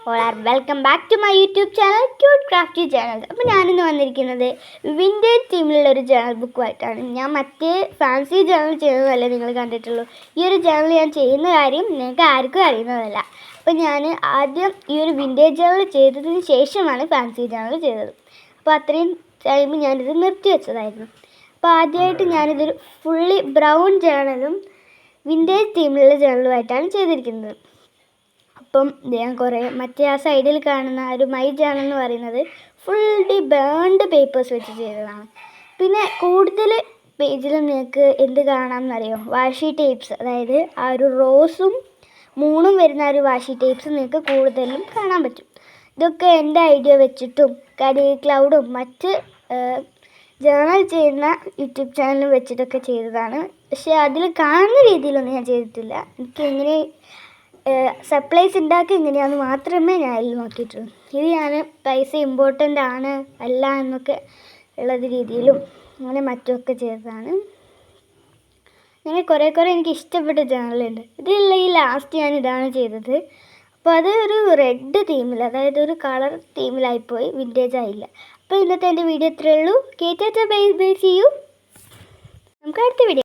All are welcome back to my YouTube channel cute crafty channel. അപ്പോൾ ഞാനിന്ന് വന്നിരിക്കുന്നത് vintage തീമിലുള്ള ഒരു ജേണൽ ബുക്കുമായിട്ടാണ്. ഞാൻ മറ്റേ ഫാൻസി ജേണൽ ചെയ്യുന്നതല്ലേ നിങ്ങൾ കണ്ടിട്ടുള്ളൂ. ഈ ഒരു ജേണൽ ഞാൻ ചെയ്യുന്ന കാര്യം നിങ്ങൾക്ക് ആർക്കും അറിയുന്നതല്ല. അപ്പോൾ ഞാൻ ആദ്യം ഈ ഒരു വിൻറ്റേജ് ജേണൽ ചെയ്തതിന് ശേഷമാണ് ഫാൻസി ജേണൽ ചെയ്തത്. അപ്പോൾ അത്രയും ടൈം ഞാനിത് നിർത്തി വെച്ചതായിരുന്നു. അപ്പോൾ ആദ്യമായിട്ട് ഞാനിതൊരു ഫുള്ളി ബ്രൗൺ ജേണലും വിൻറ്റേജ് തീമിലുള്ള ജേണലുമായിട്ടാണ് ചെയ്തിരിക്കുന്നത്. അപ്പം ഞാൻ കുറേ മറ്റേ ആ സൈഡിൽ കാണുന്ന ഒരു മൈ ജേണൽ എന്ന് പറയുന്നത് ഫുള്ളി ബേൺഡ് പേപ്പേഴ്സ് വെച്ച് ചെയ്തതാണ്. പിന്നെ കൂടുതൽ പേജിൽ നിങ്ങൾക്ക് എന്ത് കാണാമെന്നറിയോ, വാഷി ടേപ്സ്, അതായത് ആ ഒരു റോസും മൂണും വരുന്ന ഒരു വാഷി ടേപ്സ് നിങ്ങൾക്ക് കൂടുതലും കാണാൻ പറ്റും. ഇതൊക്കെ എൻ്റെ ഐഡിയ വെച്ചിട്ടും ക്ലൗഡും മറ്റ് ജേണൽ ചെയ്യുന്ന യൂട്യൂബ് ചാനലും വെച്ചിട്ടൊക്കെ ചെയ്തതാണ്. പക്ഷേ അതിൽ കാണുന്ന രീതിയിലൊന്നും ഞാൻ ചെയ്തിട്ടില്ല. എനിക്ക് എങ്ങനെ സപ്ലൈസ് ഉണ്ടാക്കി എങ്ങനെയാണെന്ന് മാത്രമേ ഞാൻ അതിൽ നോക്കിയിട്ടുള്ളൂ. ഇത് ഞാൻ പൈസ ഇമ്പോർട്ടൻ്റ് ആണ് അല്ല എന്നൊക്കെ ഉള്ളത് രീതിയിലും അങ്ങനെ മറ്റുമൊക്കെ ചെയ്തതാണ്. അങ്ങനെ കുറേ എനിക്ക് ഇഷ്ടപ്പെട്ട ജേണലുണ്ട്. ഇതിലുള്ള ഈ ലാസ്റ്റ് ഞാൻ ഇതാണ് ചെയ്തത്. അപ്പോൾ അത് ഒരു റെഡ് തീമിൽ, അതായത് ഒരു കളർ തീമിലായിപ്പോയി, വിൻറ്റേജ് ആയില്ല. അപ്പോൾ ഇന്നത്തെ എൻ്റെ വീഡിയോ ഇത്രയേ ഉള്ളൂ. കേറ്റാ ബൈ ബൈ, സീ യു. നമുക്ക് അടുത്ത വീഡിയോ